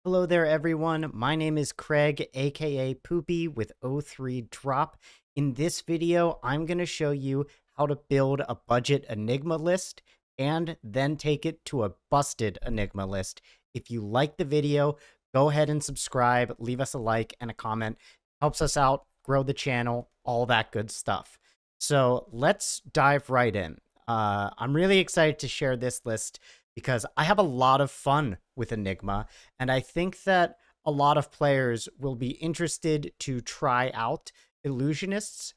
Hello there, everyone. My name is Craig, aka Poopy with O3 Drop. In this video, I'm going to show you how to build a budget Enigma list and then take it to a busted Enigma list. If you like the video, go ahead and subscribe, leave us a like and a comment. Helps us out, grow the channel, all that good stuff. So let's dive right in. I'm really excited to share this list because I have a lot of fun with Enigma, and I think that a lot of players will be interested to try out illusionists,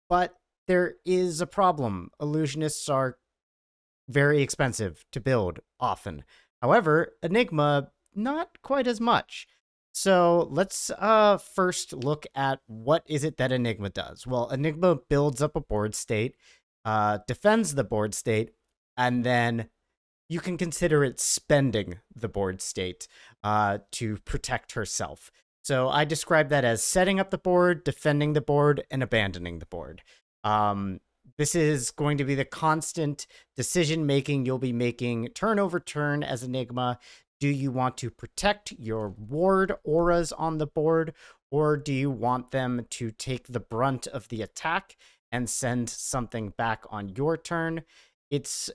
but there is a problem. Illusionists are very expensive to build often. However, Enigma, not quite as much. So let's first look at what is it that Enigma does. Well, Enigma builds up a board state, defends the board state, and then you can consider it spending the board state to protect herself. So I describe that as setting up the board, defending the board, and abandoning the board. This is going to be the constant decision making you'll be making turn over turn as Enigma. Do you want to protect your ward auras on the board, or do you want them to take the brunt of the attack and send something back on your turn? It's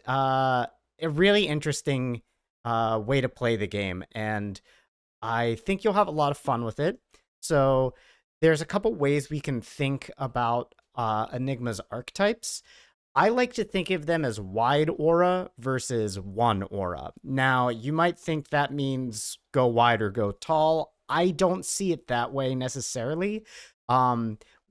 a really interesting way to play the game, and I think you'll have a lot of fun with it. So there's a couple ways we can think about Enigma's archetypes. I like to think of them as wide aura versus one aura. Now, you might think that means go wide or go tall. I don't see it that way necessarily.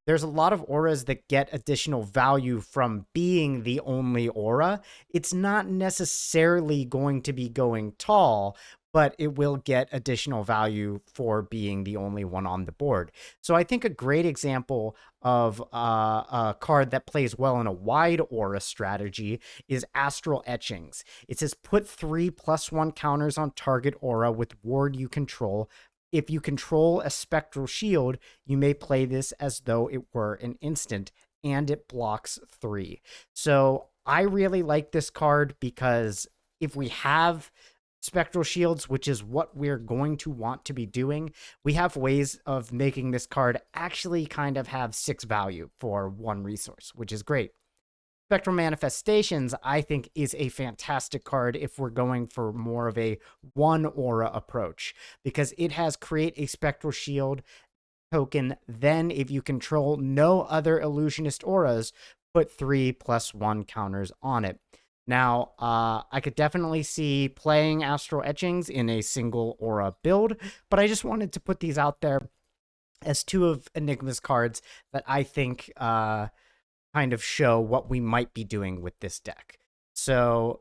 There's a lot of auras that get additional value from being the only aura. It's not necessarily going to be going tall, but it will get additional value for being the only one on the board. So I think a great example of a card that plays well in a wide aura strategy is Astral Etchings. It says put 3+1 counters on target aura with ward you control. If you control a spectral shield, you may play this as though it were an instant, and it blocks 3. So I really like this card because if we have spectral shields, which is what we're going to want to be doing, we have ways of making this card actually kind of have 6 value for 1 resource, which is great. Spectral Manifestations, I think, is a fantastic card if we're going for more of a one aura approach, because it has create a spectral shield token. Then, if you control no other illusionist auras, put 3+1 counters on it. Now, I could definitely see playing Astral Etchings in a single aura build, but I just wanted to put these out there as 2 of Enigma's cards that I think kind of show what we might be doing with this deck. So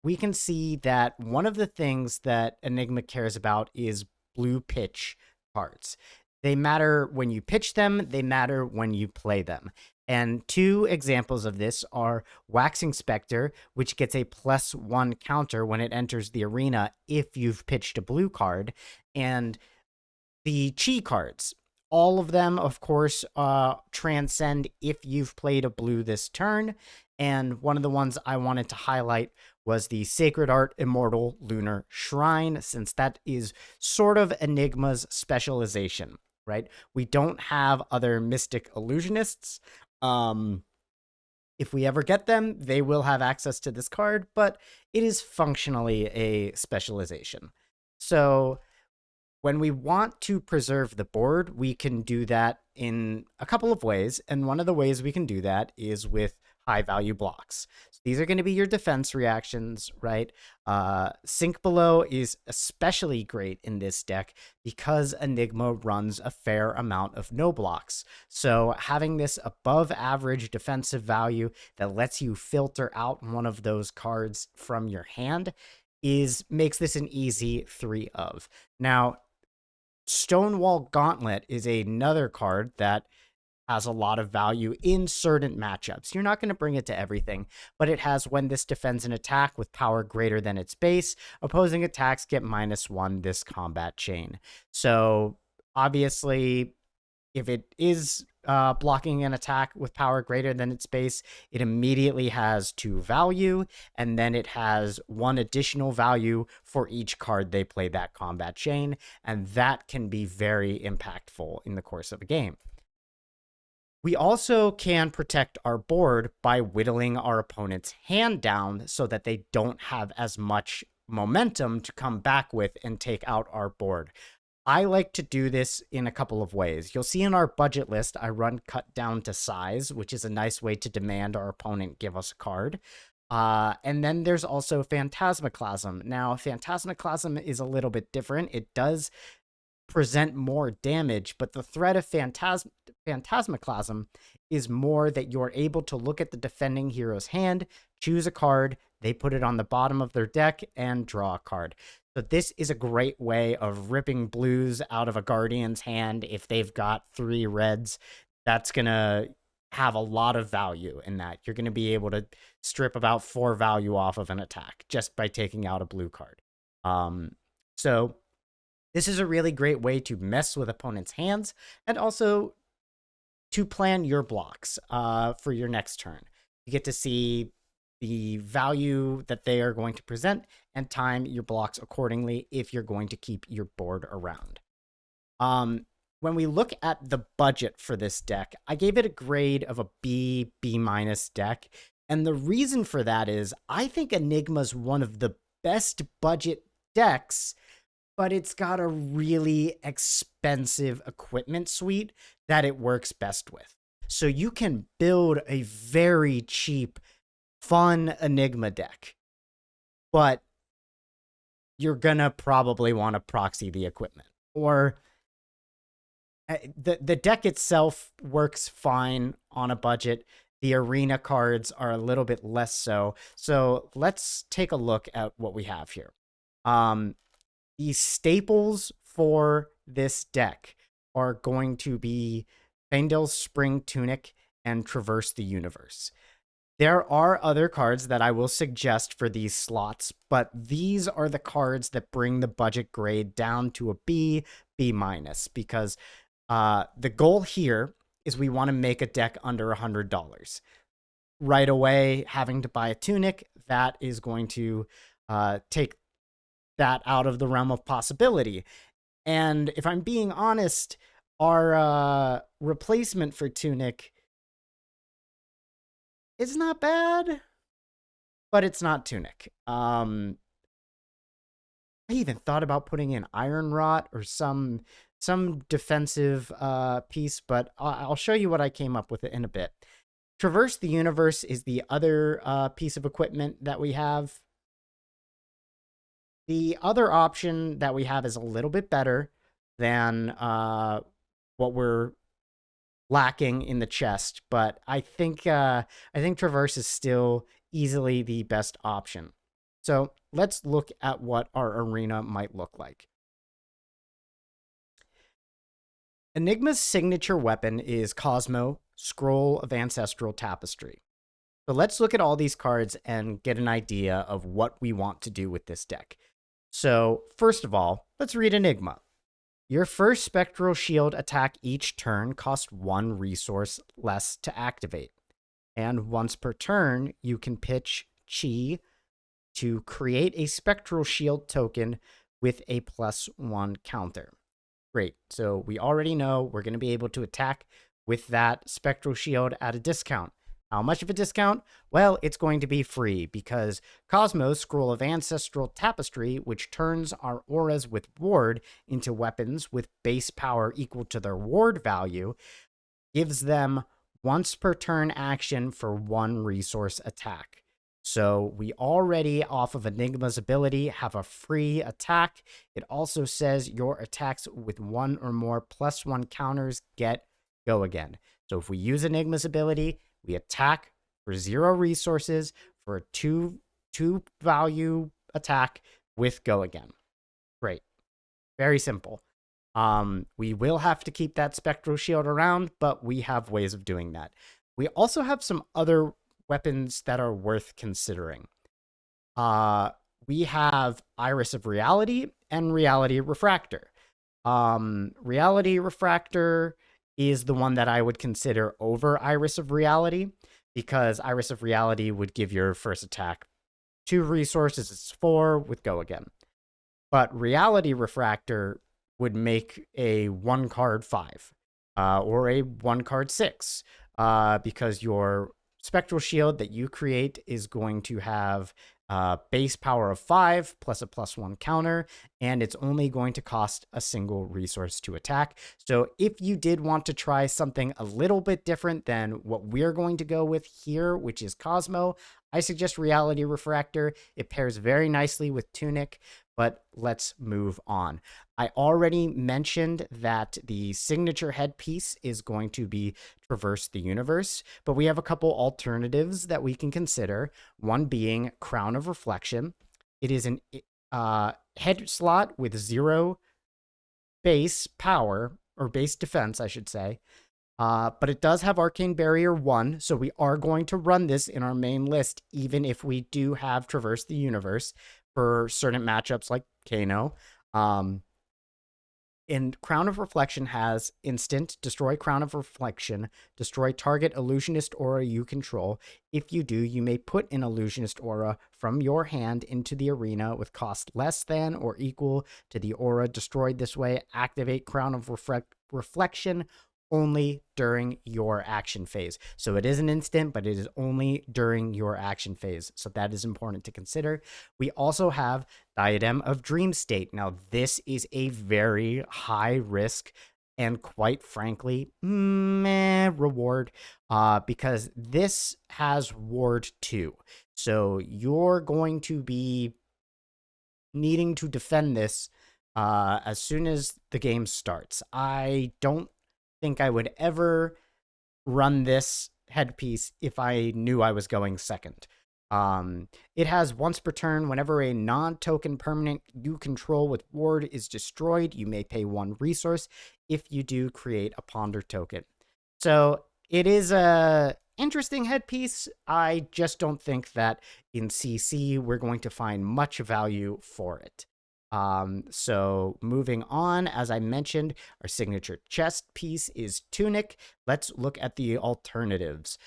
we can see that one of the things that Enigma cares about is blue pitch cards. They matter when you pitch them, they matter when you play them. And 2 examples of this are Waxing Spectre, which gets a +1 counter when it enters the arena if you've pitched a blue card, and the Chi cards. All of them, of course, transcend if you've played a blue this turn. And one of the ones I wanted to highlight was the Sacred Art Immortal Lunar Shrine, since that is sort of Enigma's specialization, right? We don't have other mystic illusionists. If we ever get them, they will have access to this card, but it is functionally a specialization. So when we want to preserve the board, we can do that in a couple of ways. And one of the ways we can do that is with high value blocks. So these are going to be your defense reactions, right? Sink Below is especially great in this deck because Enigma runs a fair amount of no blocks. So having this above average defensive value that lets you filter out one of those cards from your hand makes this an easy 3 of. Now, Stonewall Gauntlet is another card that has a lot of value in certain matchups. You're not going to bring it to everything, but it has when this defends an attack with power greater than its base, opposing attacks get -1 this combat chain. So obviously, if it is blocking an attack with power greater than its base, it immediately has 2 value, and then it has 1 additional value for each card they play that combat chain, and that can be very impactful in the course of a game. We also can protect our board by whittling our opponent's hand down so that they don't have as much momentum to come back with and take out our board. I like to do this in a couple of ways. You'll see in our budget list, I run cut down to size, which is a nice way to demand our opponent give us a card. And then there's also Phantasmaclasm. Now, Phantasmaclasm is a little bit different. It does present more damage, but the threat of Phantasmaclasm is more that you're able to look at the defending hero's hand, choose a card, they put it on the bottom of their deck, and draw a card. So this is a great way of ripping blues out of a Guardian's hand. If they've got 3 reds, that's going to have a lot of value in that. You're going to be able to strip about 4 value off of an attack just by taking out a blue card. So this is a really great way to mess with opponents' hands and also to plan your blocks for your next turn. You get to see the value that they are going to present and time your blocks accordingly if you're going to keep your board around. When we look at the budget for this deck, I gave it a grade of a B, B- deck. And the reason for that is I think Enigma's one of the best budget decks, but it's got a really expensive equipment suite that it works best with. So you can build a very cheap, fun Enigma deck, but you're gonna probably want to proxy the equipment. Or the deck itself works fine on a budget. The arena cards are a little bit less so. So let's take a look at what we have here. The staples for this deck are going to be Feindel's Spring Tunic and Traverse the Universe. There are other cards that I will suggest for these slots, but these are the cards that bring the budget grade down to a B, B-, because the goal here is we want to make a deck under $100. Right away, having to buy a Tunic, that is going to take that out of the realm of possibility. And if I'm being honest, our replacement for Tunic is not bad, but it's not Tunic. I even thought about putting in Iron Rot or some defensive piece, but I'll show you what I came up with in a bit. Traverse the Universe is the other piece of equipment that we have. The other option that we have is a little bit better than what we're lacking in the chest, but I think Traverse is still easily the best option. So let's look at what our arena might look like. Enigma's signature weapon is Cosmo, Scroll of Ancestral Tapestry. So let's look at all these cards and get an idea of what we want to do with this deck. So first of all, let's read Enigma. Your first Spectral Shield attack each turn costs 1 resource less to activate. And once per turn, you can pitch Chi to create a Spectral Shield token with a +1 counter. Great, so we already know we're going to be able to attack with that Spectral Shield at a discount. How much of a discount? Well, it's going to be free because Cosmos, Scroll of Ancestral Tapestry, which turns our auras with ward into weapons with base power equal to their ward value, gives them once per turn action for 1 resource attack. So we already, off of Enigma's ability, have a free attack. It also says your attacks with 1 or more +1 counters go again. So if we use Enigma's ability, we attack for 0 resources for a 2 value attack with go again. Great. Very simple. We will have to keep that Spectral Shield around, but we have ways of doing that. We also have some other weapons that are worth considering. We have Iris of Reality and Reality Refractor. Reality Refractor is the one that I would consider over Iris of Reality, because Iris of Reality would give your first attack 2 resources, it's 4 with Go Again. But Reality Refractor would make a 1 card 5 or a 1 card 6 because your Spectral Shield that you create is going to have base power of 5 plus a +1 counter, and it's only going to cost a single resource to attack. So if you did want to try something a little bit different than what we're going to go with here, which is Cosmo, I suggest Reality Refractor. It pairs very nicely with Tunic, but let's move on. I already mentioned that the signature headpiece is going to be Traverse the Universe, but we have a couple alternatives that we can consider, one being Crown of Reflection. It is an head slot with 0 base power, or base defense, I should say, but it does have Arcane Barrier 1, so we are going to run this in our main list, even if we do have Traverse the Universe for certain matchups like Kano. And Crown of Reflection has instant, destroy Crown of Reflection, destroy target illusionist aura you control. If you do, you may put an illusionist aura from your hand into the arena with cost less than or equal to the aura destroyed this way. Activate Crown of Reflection only during your action phase. So it is an instant, but it is only during your action phase. So that is important to consider. We also have Diadem of Dream State. Now, this is a very high risk and quite frankly, meh reward, because this has Ward 2. So you're going to be needing to defend this as soon as the game starts. I don't think I would ever run this headpiece if I knew I was going second. It has once per turn, whenever a non-token permanent you control with ward is destroyed, you may pay 1 resource. If you do, create a ponder token. So it is a interesting headpiece. I just don't think that in CC we're going to find much value for it. So moving on, as I mentioned, our signature chest piece is Tunic. Let's look at the alternatives.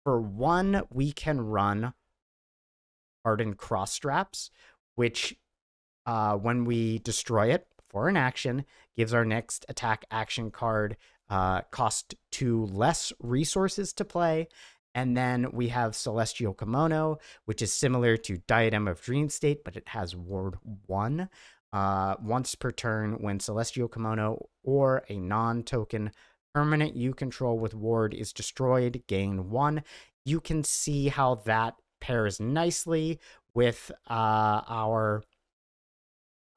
For 1, we can run Hardened Cross Straps, which when we destroy it for an action, gives our next attack action card cost 2 less resources to play. And then we have Celestial Kimono, which is similar to Diadem of Dream State, but it has Ward 1. Once per turn, when Celestial Kimono or a non-token permanent you control with Ward is destroyed, gain 1. You can see how that pairs nicely with our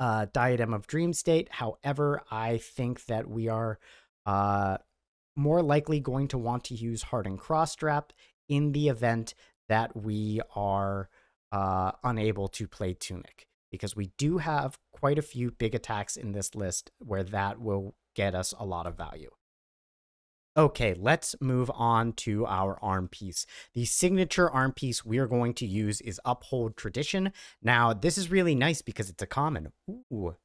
Diadem of Dream State. However, I think that we are more likely going to want to use Hardened Cross Strap in the event that we are unable to play Tunic, because we do have quite a few big attacks in this list where that will get us a lot of value. Okay, let's move on to our arm piece. The signature arm piece we are going to use is Uphold Tradition. Now, this is really nice because it's a common. Ooh.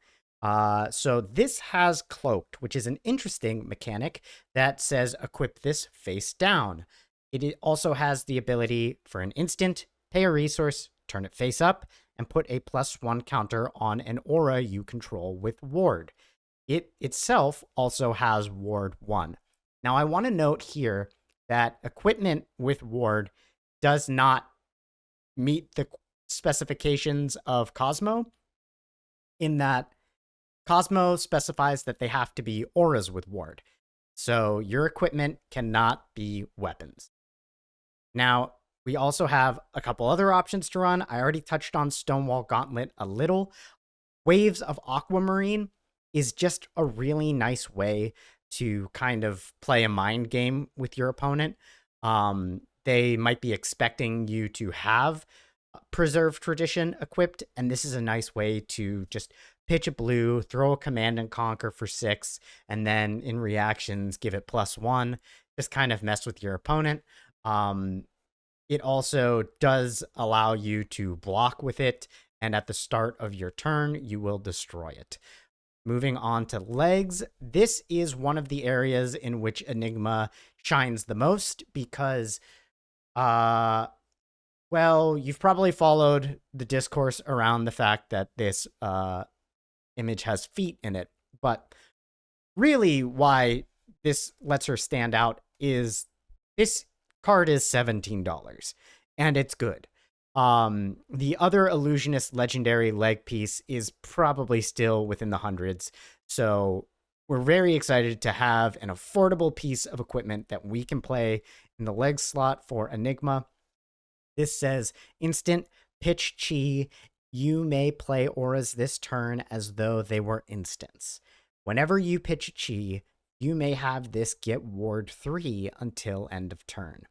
So this has Cloaked, which is an interesting mechanic that says equip this face down. It also has the ability for an instant, pay a resource, turn it face up, and put a +1 counter on an aura you control with Ward. It itself also has Ward 1. Now, I want to note here that equipment with Ward does not meet the specifications of Cosmo, in that Cosmo specifies that they have to be auras with Ward. So your equipment cannot be weapons. Now, we also have a couple other options to run. I already touched on Stonewall Gauntlet a little. Waves of Aquamarine is just a really nice way to kind of play a mind game with your opponent. They might be expecting you to have Preserve Tradition equipped, and this is a nice way to just pitch a blue, throw a Command and Conquer for 6, and then in reactions give it +1. Just kind of mess with your opponent. It also does allow you to block with it, and at the start of your turn, you will destroy it. moving on to legs. This is one of the areas in which Enigma shines the most because, well, you've probably followed the discourse around the fact that this image has feet in it. But really, why this lets her stand out is this card is $17 and it's good. The other illusionist legendary leg piece is probably still within the hundreds. So we're very excited to have an affordable piece of equipment that we can play in the leg slot for Enigma. This says instant pitch chi. You may play auras this turn as though they were instants. Whenever you pitch chi, you may have this get ward 3 until end of turn.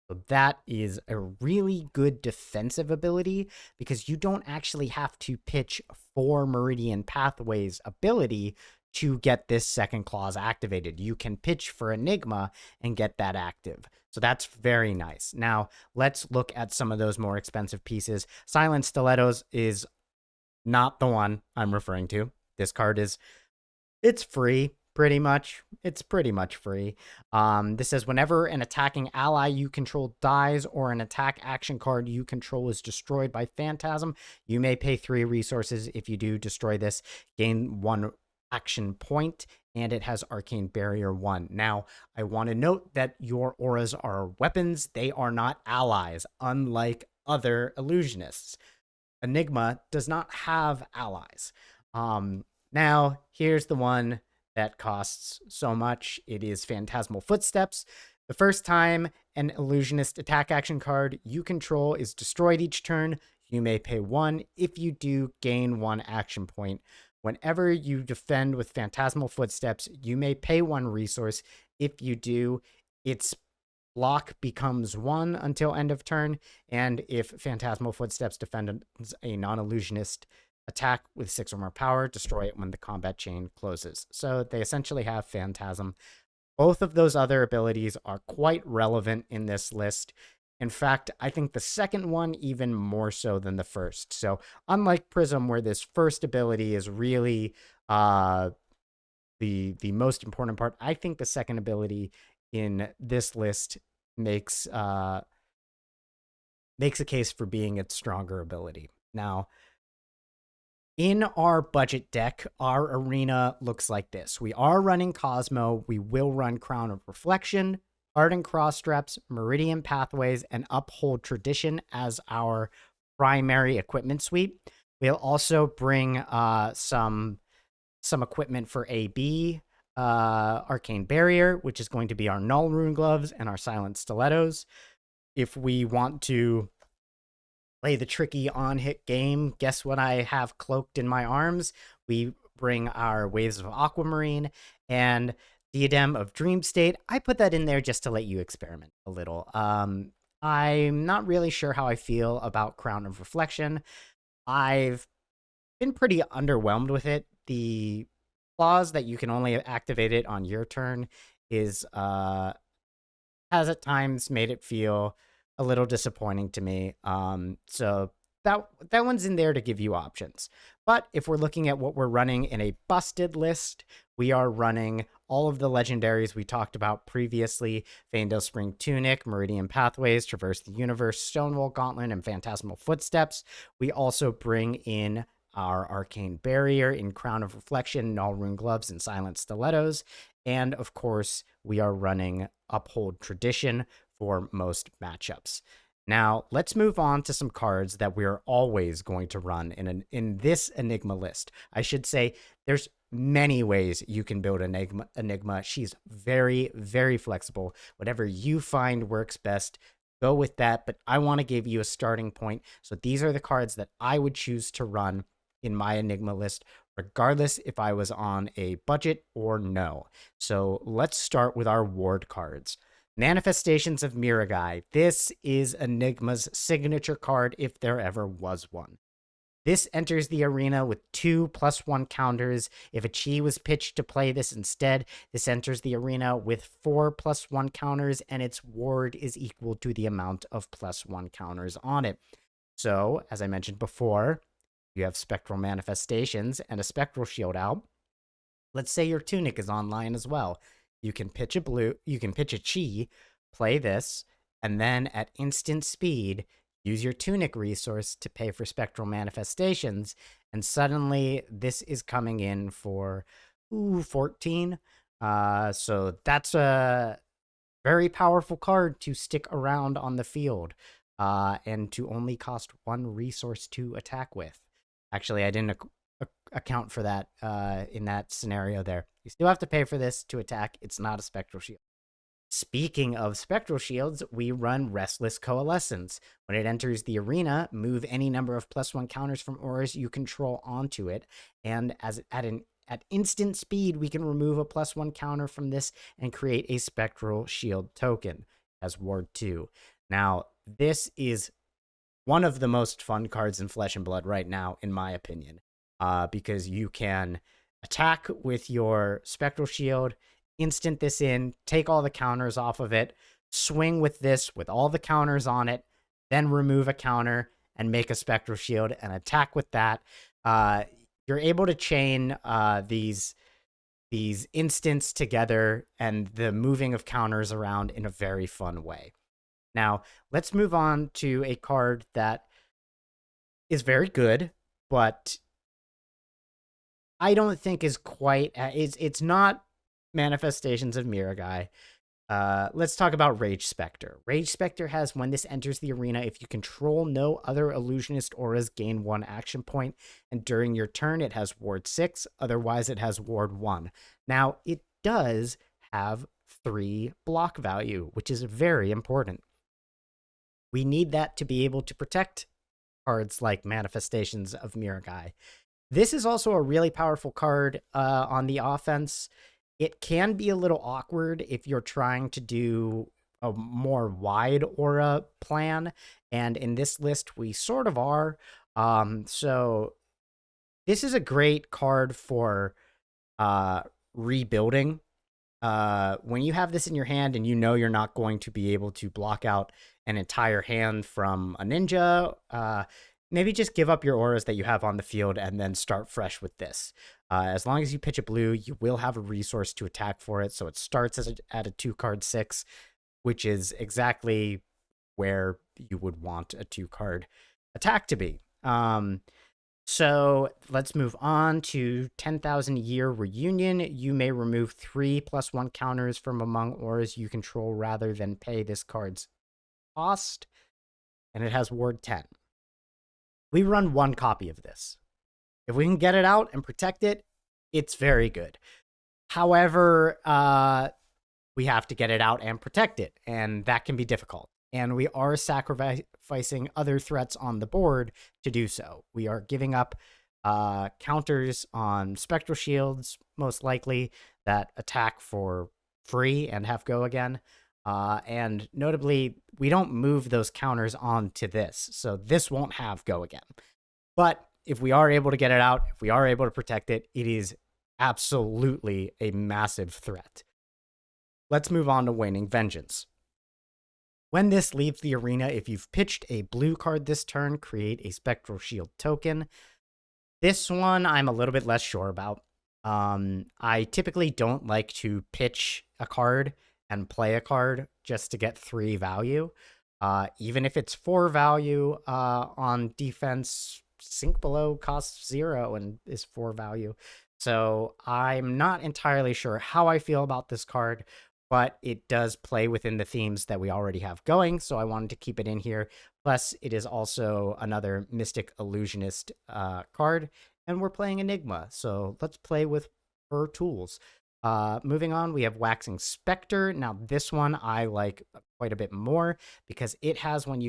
So that is a really good defensive ability because you don't actually have to pitch 4 Meridian Pathways ability to get this second clause activated. You can pitch for Enigma and get that active. So that's very nice. Now, let's look at some of those more expensive pieces. Silent Stilettos is not the one I'm referring to. This card it's free, pretty much. It's pretty much free. This says whenever an attacking ally you control dies or an attack action card you control is destroyed by Phantasm, you may pay 3 resources. If you do destroy this, gain 1 action point, and it has Arcane Barrier 1. Now, I want to note that your auras are weapons. They are not allies, unlike other illusionists. Enigma does not have allies. Now, here's the one that costs so much. It is Phantasmal Footsteps. The first time an illusionist attack action card you control is destroyed each turn, you may pay 1. If you do, gain 1 action point. Whenever you defend with Phantasmal Footsteps, you may pay 1 resource. If you do, its block becomes 1 until end of turn. And if Phantasmal Footsteps defends a non-illusionist attack with 6 or more power, destroy it when the combat chain closes. So they essentially have Phantasm. Both of those other abilities are quite relevant in this list. In fact, I think the second one even more so than the first. So unlike Prism, where this first ability is really the most important part, I think the second ability in this list makes a case for being its stronger ability. Now, in our budget deck, our arena looks like this. We are running Cosmo. We will run Crown of Reflection, Ardent Crossstraps, Meridian Pathways, and Uphold Tradition as our primary equipment suite. We'll also bring some equipment for AB, Arcane Barrier, which is going to be our Null Rune Gloves and our Silent Stilettos. If we want to play the tricky on-hit game, guess what I have cloaked in my arms? We bring our Waves of Aquamarine and Diadem of Dream State. I put that in there just to let you experiment a little. I'm not really sure how I feel about Crown of Reflection. I've been pretty underwhelmed with it. The clause that you can only activate it on your turn is has at times made it feel a little disappointing to me. So that one's in there to give you options. But if we're looking at what we're running in a busted list, we are running all of the legendaries we talked about previously: Faendal Spring Tunic, Meridian Pathways, Traverse the Universe, Stonewall Gauntlet, and Phantasmal Footsteps. We also bring in our Arcane Barrier in Crown of Reflection, Null Rune Gloves, and Silent Stilettos. And of course, we are running Uphold Tradition for most matchups. Now, let's move on to some cards that we're always going to run in this Enigma list. I should say there's many ways you can build Enigma. She's very, very flexible. Whatever you find works best, go with that. But I want to give you a starting point. So these are the cards that I would choose to run in my Enigma list, regardless if I was on a budget or no. So let's start with our ward cards. Manifestations of Miragai. This is Enigma's signature card if there ever was one. This enters the arena with 2+1 counters. If a chi was pitched to play this instead, this enters the arena with 4+1 counters, and its ward is equal to the amount of +1 counters on it. So, as I mentioned before, you have Spectral Manifestations and a Spectral Shield out. Let's say your Tunic is online as well. You can pitch a blue, you can pitch a Chi, play this, and then at instant speed, use your Tunic resource to pay for spectral manifestations, and suddenly this is coming in for 14. So that's a very powerful card to stick around on the field, and to only cost 1 resource to attack with. Actually, I didn't account for that in that scenario there. You still have to pay for this to attack. It's not a spectral shield. Speaking of spectral shields, we run Restless Coalescence. When it enters the arena, move any number of +1 counters from auras you control onto it, and at instant speed, we can remove a +1 counter from this and create a spectral shield token as Ward 2. Now, this is one of the most fun cards in Flesh and Blood right now, in my opinion, because you can attack with your spectral shield, instant this in, take all the counters off of it, swing with this with all the counters on it, then remove a counter and make a spectral shield and attack with that. You're able to chain these instants together and the moving of counters around in a very fun way. Now, let's move on to a card that is very good, but I don't think is quite... It's not Manifestations of Miragai. Let's talk about Rage Spectre. Rage Spectre has, when this enters the arena, if you control no other illusionist auras, gain 1 action point, and during your turn it has Ward 6, otherwise it has Ward 1. Now, it does have 3 block value, which is very important. We need that to be able to protect cards like Manifestations of Miragai. This is also a really powerful card on the offense. It can be a little awkward if you're trying to do a more wide aura plan, and in this list we sort of are. So this is a great card for rebuilding. When you have this in your hand and you know you're not going to be able to block out an entire hand from a ninja, maybe just give up your auras that you have on the field and then start fresh with this. As long as you pitch a blue, you will have a resource to attack for it. So it starts at a 2-card 6, which is exactly where you would want a 2-card attack to be. So let's move on to 10,000 Year Reunion. You may remove 3 +1 counters from among auras you control rather than pay this card's cost. And it has Ward 10. We run 1 copy of this. If we can get it out and protect it, it's very good. However, we have to get it out and protect it, and that can be difficult. And we are sacrificing other threats on the board to do so. We are giving up counters on spectral shields, most likely, that attack for free and have go again. And notably, we don't move those counters onto this, so this won't have go again. But if we are able to get it out, if we are able to protect it, it is absolutely a massive threat. Let's move on to Waning Vengeance. When this leaves the arena, if you've pitched a blue card this turn, create a Spectral Shield token. This one I'm a little bit less sure about. I typically don't like to pitch a card and play a card just to get 3 value. Even if it's 4 value on defense, Sink Below costs 0 and is 4 value. So I'm not entirely sure how I feel about this card, but it does play within the themes that we already have going, so I wanted to keep it in here. Plus, it is also another Mystic Illusionist card, and we're playing Enigma, so let's play with her tools. Moving on, we have Waxing Spectre. Now, this one I like quite a bit more because it has when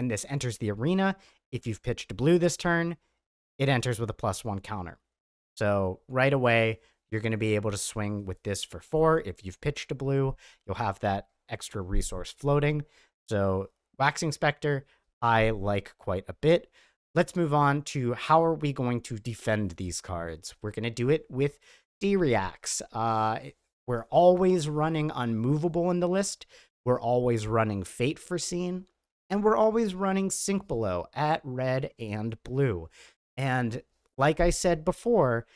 this enters the arena, if you've pitched a blue this turn, it enters with a +1 counter. So right away, you're going to be able to swing with this for 4. If you've pitched a blue, you'll have that extra resource floating. So Waxing Spectre, I like quite a bit. Let's move on to how are we going to defend these cards. We're going to do it with D-Reacts. We're always running Unmovable in the list. We're always running Fate Foreseen. And we're always running Sink Below at red and blue. And like I said before,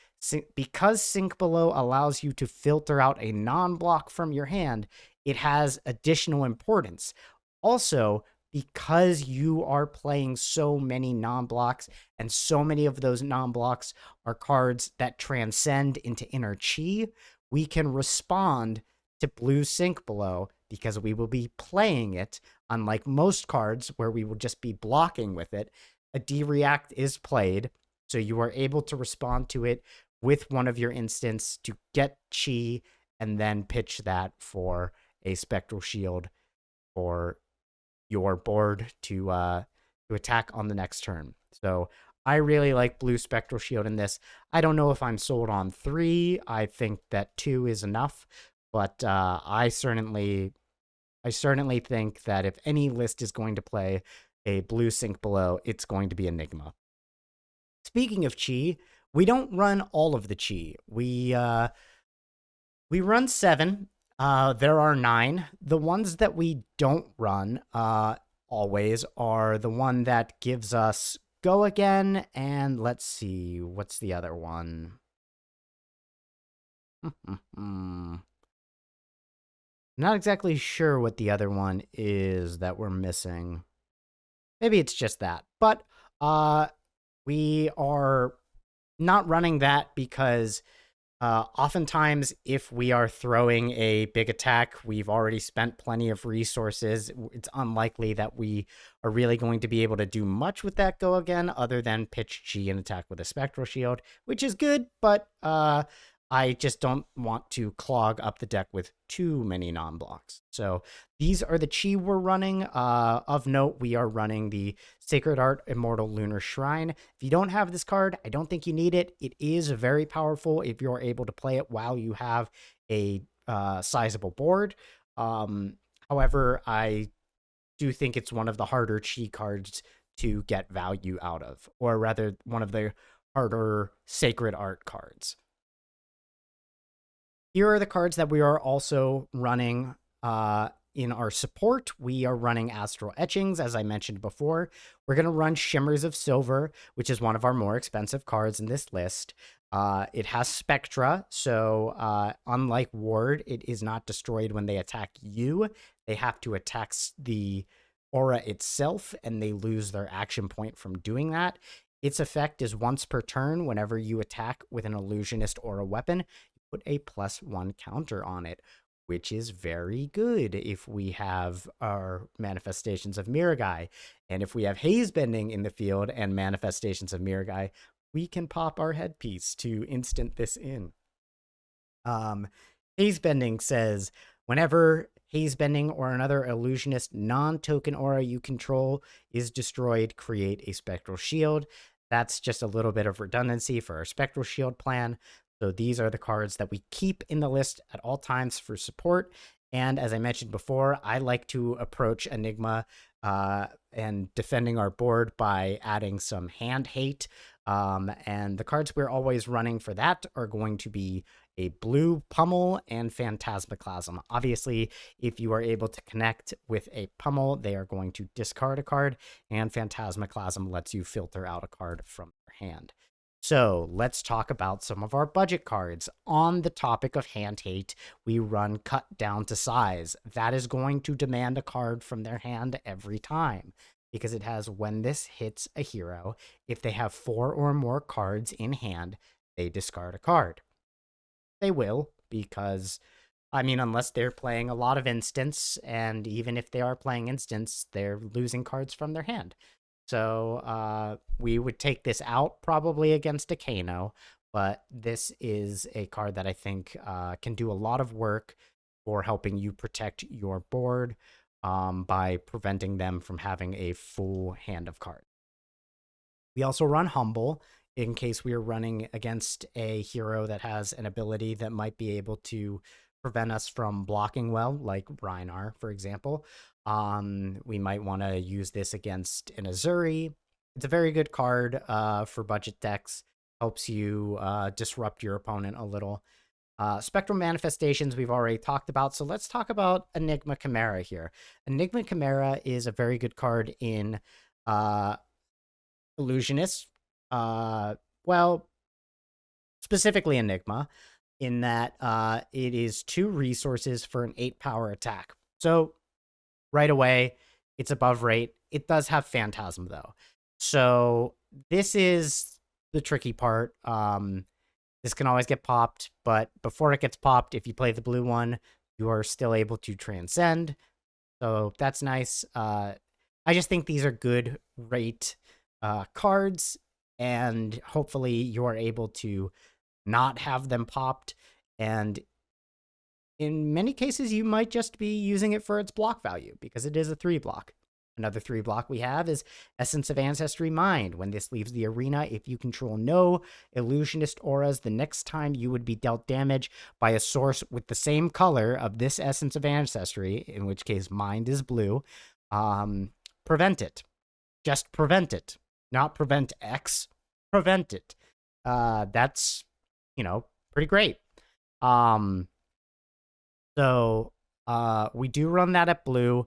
because Sink Below allows you to filter out a non-block from your hand, it has additional importance. Also, because you are playing so many non-blocks, and so many of those non-blocks are cards that transcend into inner chi, we can respond to blue Sink Below because we will be playing it, unlike most cards where we will just be blocking with it. A D-React is played, so you are able to respond to it with one of your instants to get chi and then pitch that for a Spectral Shield for your board to attack on the next turn. So I really like blue Spectral Shield in this. I don't know if I'm sold on 3. I think that 2 is enough, but I certainly think that if any list is going to play a blue Sink Below, it's going to be Enigma. Speaking of chi, we don't run all of the chi. We run 7. There are 9. The ones that we don't run always are the one that gives us Go Again, and let's see, what's the other one? Not exactly sure what the other one is that we're missing. Maybe it's just that. But we are not running that because oftentimes, if we are throwing a big attack, we've already spent plenty of resources. It's unlikely that we are really going to be able to do much with that Go Again other than pitch G and attack with a Spectral Shield, which is good, but I just don't want to clog up the deck with too many non-blocks. So these are the chi we're running. Of note, we are running the Sacred Art Immortal Lunar Shrine. If you don't have this card, I don't think you need it. It is very powerful if you're able to play it while you have a sizable board. However, I do think it's one of the harder chi cards to get value out of, or rather, one of the harder Sacred Art cards. Here are the cards that we are also running in our support. We are running Astral Etchings, as I mentioned before. We're going to run Shimmers of Silver, which is one of our more expensive cards in this list. It has Spectra, so unlike Ward, it is not destroyed when they attack you. They have to attack the aura itself, and they lose their action point from doing that. Its effect is once per turn. Whenever you attack with an illusionist or a weapon, put a +1 counter on it, which is very good if we have our Manifestations of Miragai. And if we have Haze Bending in the field and Manifestations of Miragai, we can pop our headpiece to instant this in. Haze Bending says, whenever Haze Bending or another illusionist non-token aura you control is destroyed, create a Spectral Shield. That's just a little bit of redundancy for our Spectral Shield plan. So these are the cards that we keep in the list at all times for support. And as I mentioned before, I like to approach Enigma and defending our board by adding some hand hate. And the cards we're always running for that are going to be a blue Pummel and Phantasmaclasm. Obviously, if you are able to connect with a Pummel, they are going to discard a card, and Phantasmaclasm lets you filter out a card from your hand. So let's talk about some of our budget cards. On the topic of hand hate, we run Cut Down to Size. That is going to demand a card from their hand every time, because it has when this hits a hero, if they have 4 or more cards in hand, they discard a card. They will, because, I mean, unless they're playing a lot of instants, and even if they are playing instants, they're losing cards from their hand. So we would take this out probably against a Kano, but this is a card that I think can do a lot of work for helping you protect your board by preventing them from having a full hand of cards. We also run Humble in case we are running against a hero that has an ability that might be able to prevent us from blocking well, like Rhinar, for example. We might want to use this against an Azuri. It's a very good card for budget decks. Helps you disrupt your opponent a little. Spectral Manifestations we've already talked about, so let's talk about Enigma Chimera here. Enigma Chimera is a very good card in Illusionist. Well, specifically Enigma, in that it is 2 resources for an 8 power attack. So right away, it's above rate. It does have Phantasm though. So this is the tricky part. This can always get popped, but before it gets popped, if you play the blue one, you are still able to transcend. So that's nice. I just think these are good rate cards, and hopefully you are able to not have them popped. And in many cases, you might just be using it for its block value because it is a 3 block. Another 3 block we have is Essence of Ancestry Mind. When this leaves the arena, if you control no illusionist auras, the next time you would be dealt damage by a source with the same color of this Essence of Ancestry, in which case Mind is blue, prevent it. Just prevent it. Not prevent X. Prevent it. That's, pretty great. So we do run that at blue,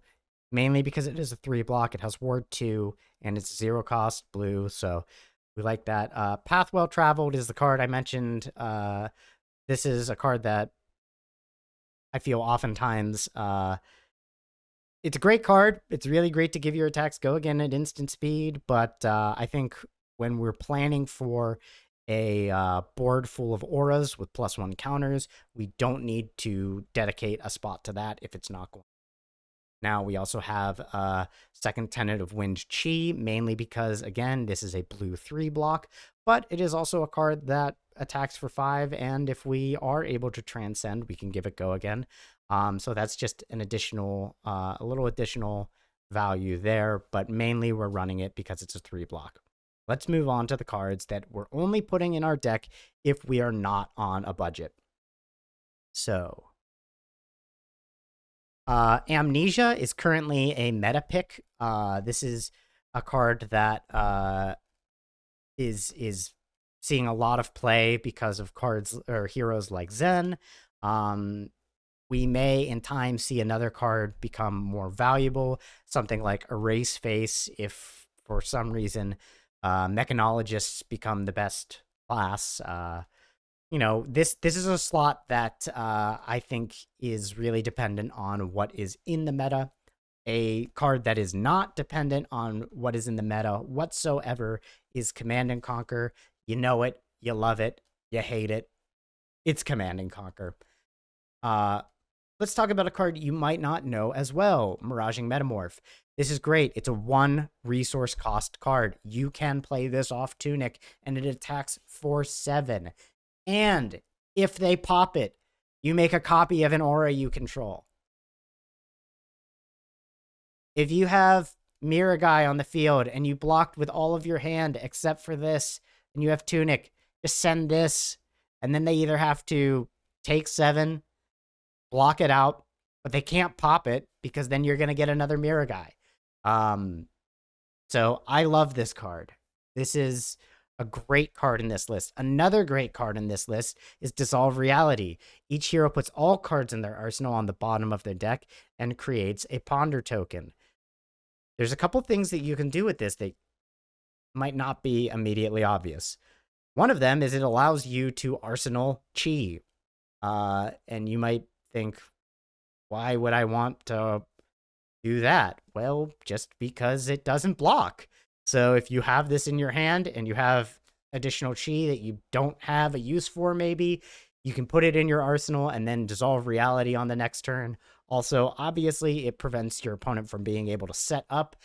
mainly because it is a 3 block. It has Ward 2, and it's 0 cost blue, so we like that. Path Well Traveled is the card I mentioned. This is a card that I feel oftentimes... it's a great card. It's really great to give your attacks go again at instant speed, but I think when we're planning for a board full of auras with +1 counters, we don't need to dedicate a spot to that if it's not going. Now we also have Second Tenet of Wind Chi, mainly because, again, this is a blue 3 block, but it is also a card that attacks for 5, and if we are able to transcend, we can give it go again. So that's just an additional, a little additional value there, but mainly we're running it because it's a 3 block. Let's move on to the cards that we're only putting in our deck if we are not on a budget. So, Amnesia is currently a meta pick. This is a card that is seeing a lot of play because of cards or heroes like Zen. We may in time see another card become more valuable, something like Erase Face, if for some reason mechanologists become the best class. This is a slot that I think is really dependent on what is in the meta. A card that is not dependent on what is in the meta whatsoever is Command and Conquer. You know it, you love it, you hate it. It's Command and Conquer. Let's talk about a card you might not know as well, Miraging Metamorph. This is great. It's a 1 resource cost card. You can play this off Tunic, and it attacks for 7. And if they pop it, you make a copy of an aura you control. If you have Mirror Guy on the field and you blocked with all of your hand except for this, and you have Tunic, just send this, and then they either have to take 7, block it out, but they can't pop it because then you're going to get another Mirror Guy. So I love this card. This is a great card in this list. Another great card in this list is Dissolve Reality. Each hero puts all cards in their arsenal on the bottom of their deck and creates a Ponder token. There's a couple things that you can do with this that might not be immediately obvious. One of them is it allows you to arsenal Chi. And you might think, why would I want to do that? Well, just because it doesn't block. So if you have this in your hand and you have additional Chi that you don't have a use for, maybe, you can put it in your arsenal and then Dissolve Reality on the next turn. Also, obviously, it prevents your opponent from being able to set up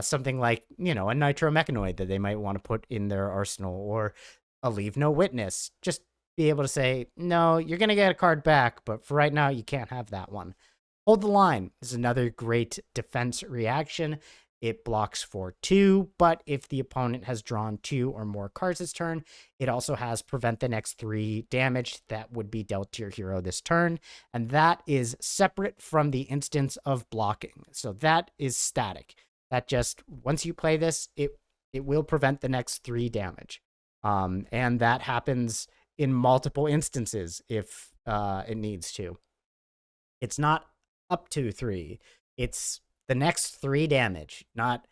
something like, a Nitro Mechanoid that they might want to put in their arsenal, or a Leave No Witness. Just be able to say, no, you're going to get a card back, but for right now, you can't have that one. Hold the Line is another great defense reaction. It blocks for 2, but if the opponent has drawn 2 or more cards this turn, it also has Prevent the Next 3 damage that would be dealt to your hero this turn, and that is separate from the instance of blocking. So that is static. That just, once you play this, it will prevent the next 3 damage. And that happens in multiple instances if it needs to. It's not up to 3. It's the next 3 damage, not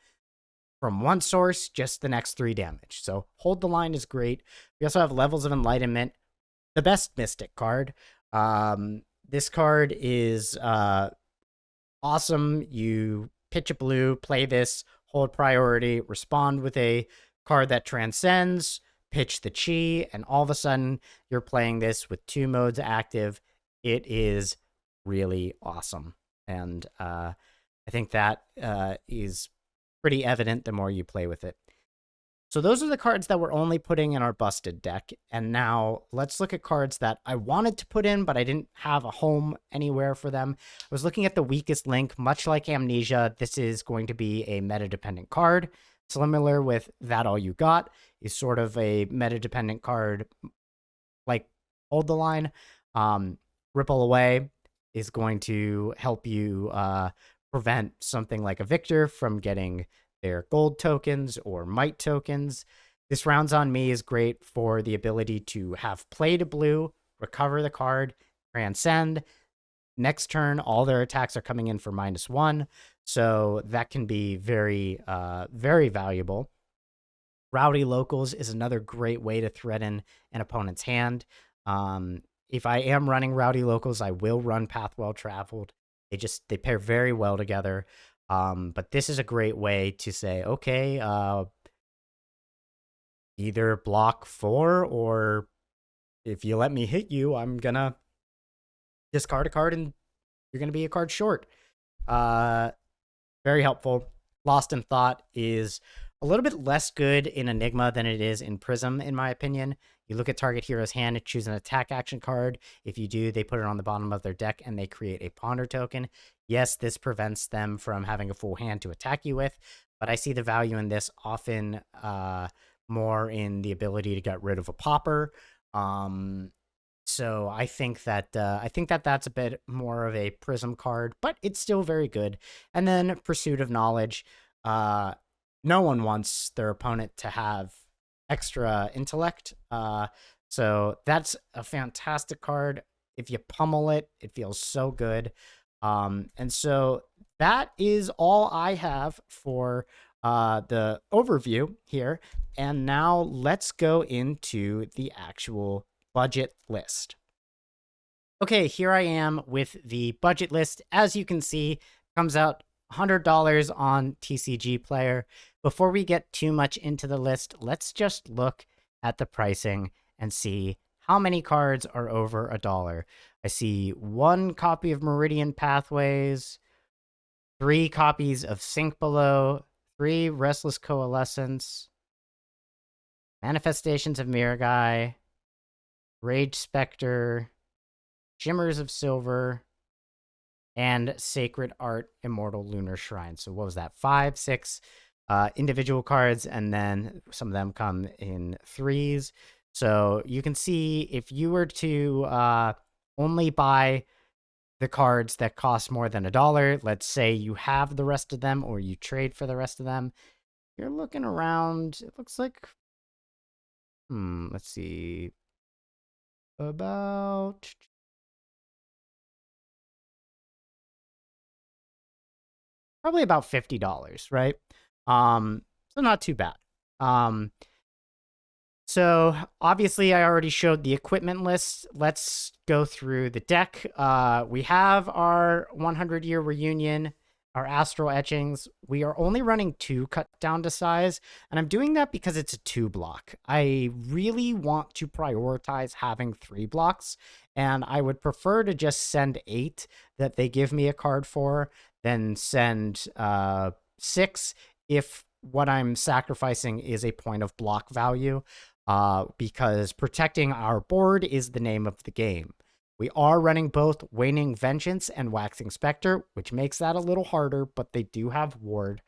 from one source, just the next 3 damage. So Hold the Line is great. We also have Levels of Enlightenment, the best Mystic card. This card is awesome. You pitch a blue, play this, hold priority, respond with a card that transcends, pitch the chi, and all of a sudden you're playing this with 2 modes active. It is really awesome. And I think that is pretty evident the more you play with it. So those are the cards that we're only putting in our busted deck. And now let's look at cards that I wanted to put in, but I didn't have a home anywhere for them. I was looking at the weakest link. Much like Amnesia, this is going to be a meta-dependent card. Similar with That All You Got is sort of a meta-dependent card like Hold the Line. Ripple Away is going to help you prevent something like a Victor from getting their gold tokens or might tokens. This Rounds on Me is great for the ability to have play to blue, recover the card, transcend. Next turn, all their attacks are coming in for -1. So that can be very, very valuable. Rowdy Locals is another great way to threaten an opponent's hand. If I am running Rowdy Locals, I will run Path Well Traveled. They pair very well together. But this is a great way to say, okay, either block 4, or if you let me hit you, I'm gonna discard a card and you're gonna be a card short. Very helpful. Lost in Thought is a little bit less good in Enigma than it is in Prism, in my opinion. You look at target hero's hand, choose an attack action card. If you do, they put it on the bottom of their deck and they create a ponder token. Yes, this prevents them from having a full hand to attack you with, but I see the value in this often more in the ability to get rid of a popper. So I think that that's a bit more of a Prism card, but it's still very good. And then Pursuit of Knowledge. No one wants their opponent to have extra intellect. So that's a fantastic card. If you pummel it, it feels so good. And so that is all I have for the overview here. And now let's go into the actual budget list. Okay, here I am with the budget list. As you can see, comes out $100 on TCG Player. Before we get too much into the list, let's just look at the pricing and see how many cards are over $1. I see 1 copy of Meridian Pathways, 3 copies of Sink Below, 3 Restless Coalescence, Manifestations of Miragai, Rage Spectre, Shimmers of Silver, and Sacred Art Immortal Lunar Shrine. So what was that? 5, 6 individual cards, and then some of them come in 3s. So you can see if you were to only buy the cards that cost more than $1, let's say you have the rest of them or you trade for the rest of them, you're looking around, it looks like, let's see, about probably about $50, right? So not too bad. So obviously I already showed the equipment list. Let's go through the deck. We have our 100-year reunion, our astral etchings. We are only running 2 cut down to size, and I'm doing that because it's a 2 block. I really want to prioritize having 3 blocks, and I would prefer to just send 8 that they give me a card for than send 6 if what I'm sacrificing is a point of block value, because protecting our board is the name of the game. We are running both Waning Vengeance and Waxing Spectre, which makes that a little harder, but they do have ward.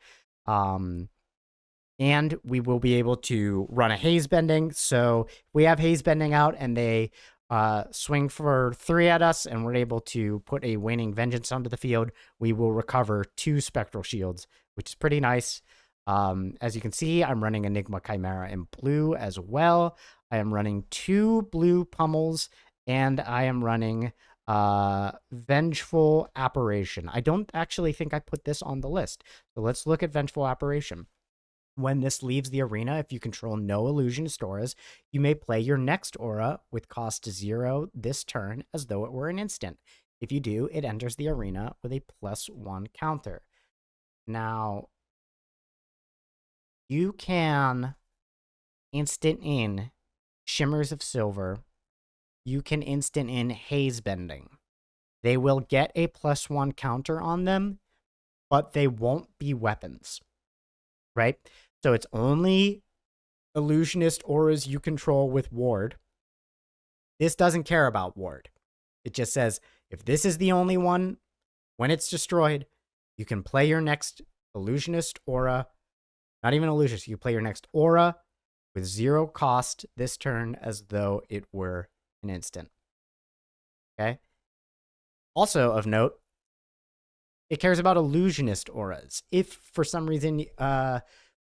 And we will be able to run a Haze Bending. So we have Haze Bending out and they swing for 3 at us, and we're able to put a Waning Vengeance onto the field, we will recover 2 Spectral Shields, which is pretty nice. As you can see, I'm running Enigma Chimera in blue as well. I am running 2 blue pummels, and I am running Vengeful Apparition. I don't actually think I put this on the list. So let's look at Vengeful Apparition. When this leaves the arena, if you control no illusionist auras, you may play your next aura with cost 0 this turn as though it were an instant. If you do, it enters the arena with a +1 counter. Now, you can instant in Shimmers of Silver. You can instant in Haze Bending. They will get a +1 counter on them, but they won't be weapons, right? So it's only illusionist auras you control with ward. This doesn't care about ward. It just says, if this is the only one, when it's destroyed, you can play your next illusionist aura. Not even illusionist, you play your next aura with 0 cost this turn as though it were an instant. Okay? Also of note, it cares about illusionist auras. If for some reason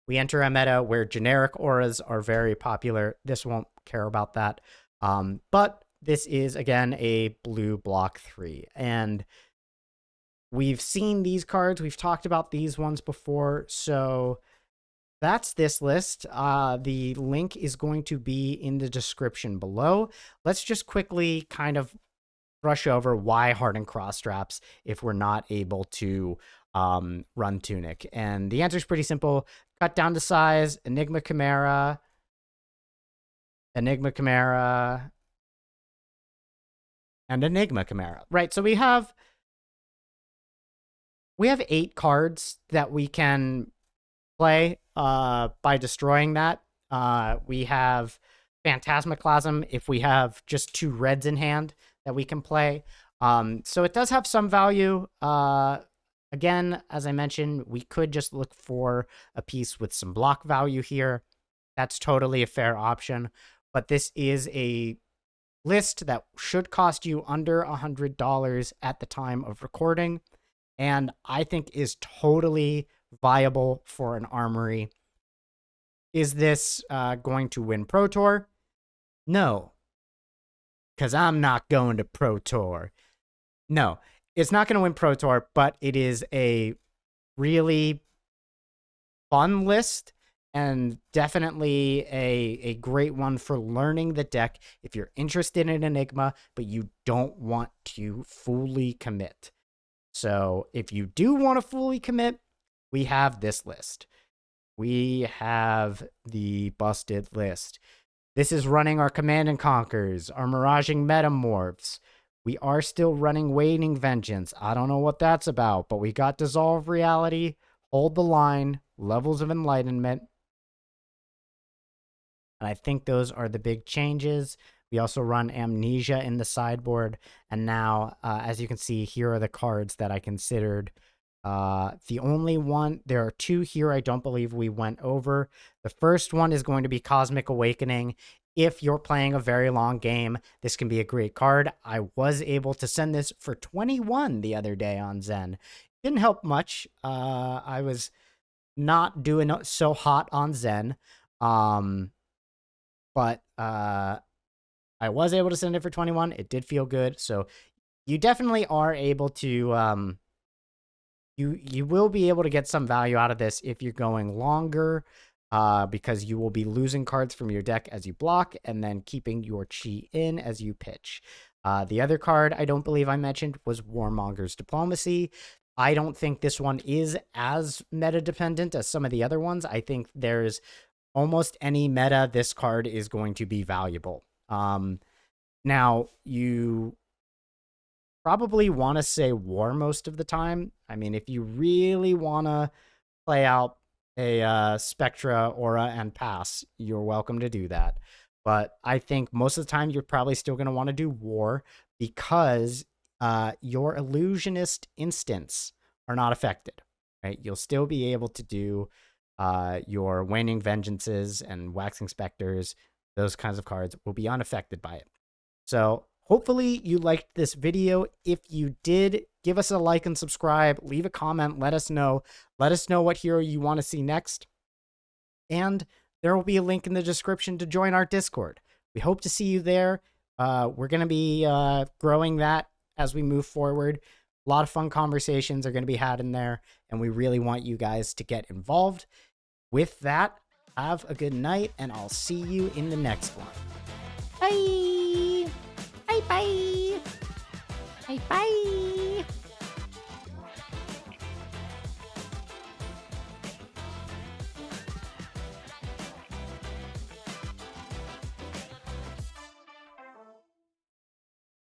we enter a meta where generic auras are very popular, this won't care about that. But this is, again, a blue block 3. And we've seen these cards. We've talked about these ones before. So that's this list. The link is going to be in the description below. Let's just quickly kind of brush over why Hardened Cross Straps if we're not able to run Tunic. And the answer is pretty simple. Cut down to size, Enigma Chimera, and Enigma Chimera. Right, so we have 8 cards that we can play by destroying that. We have Phantasmaclasm if we have just 2 reds in hand that we can play. So it does have some value. Again, as I mentioned, we could just look for a piece with some block value here. That's totally a fair option. But this is a list that should cost you under $100 at the time of recording, and I think is totally viable for an armory. Is this going to win Pro Tour? No, because I'm not going to Pro Tour. No, it's not going to win Pro Tour, but it is a really fun list and definitely a great one for learning the deck if you're interested in Enigma, but you don't want to fully commit. So if you do want to fully commit, we have this list. We have the busted list. This is running our Command and Conquers, our Miraging Metamorphs. We are still running Waning Vengeance. I don't know what that's about, but we got Dissolve Reality, Hold the Line, Levels of Enlightenment. And I think those are the big changes. We also run Amnesia in the sideboard. And now, as you can see, here are the cards that I considered. The only one, there are 2 here I don't believe we went over. The first one is going to be Cosmic Awakening. If you're playing a very long game, this can be a great card. I was able to send this for 21 the other day on Zen. Didn't help much. I was not doing so hot on Zen. But I was able to send it for 21. It did feel good. So you definitely are able to, you will be able to get some value out of this if you're going longer, because you will be losing cards from your deck as you block and then keeping your chi in as you pitch. The other card I don't believe I mentioned was Warmonger's Diplomacy. I don't think this one is as meta dependent as some of the other ones. I think there's almost any meta, this card is going to be valuable. Now, you probably want to say War most of the time. I mean, if you really want to play out a Spectra, Aura, and Pass, you're welcome to do that. But I think most of the time you're probably still going to want to do War because your Illusionist instants are not affected, right? You'll still be able to do your Waning Vengeances and Waxing Specters. Those kinds of cards will be unaffected by it. So hopefully you liked this video. If you did, give us a like and subscribe. Leave a comment. Let us know. Let us know what hero you want to see next. And there will be a link in the description to join our Discord. We hope to see you there. We're going to be growing that as we move forward. A lot of fun conversations are going to be had in there, and we really want you guys to get involved. With that, have a good night, and I'll see you in the next one. Bye.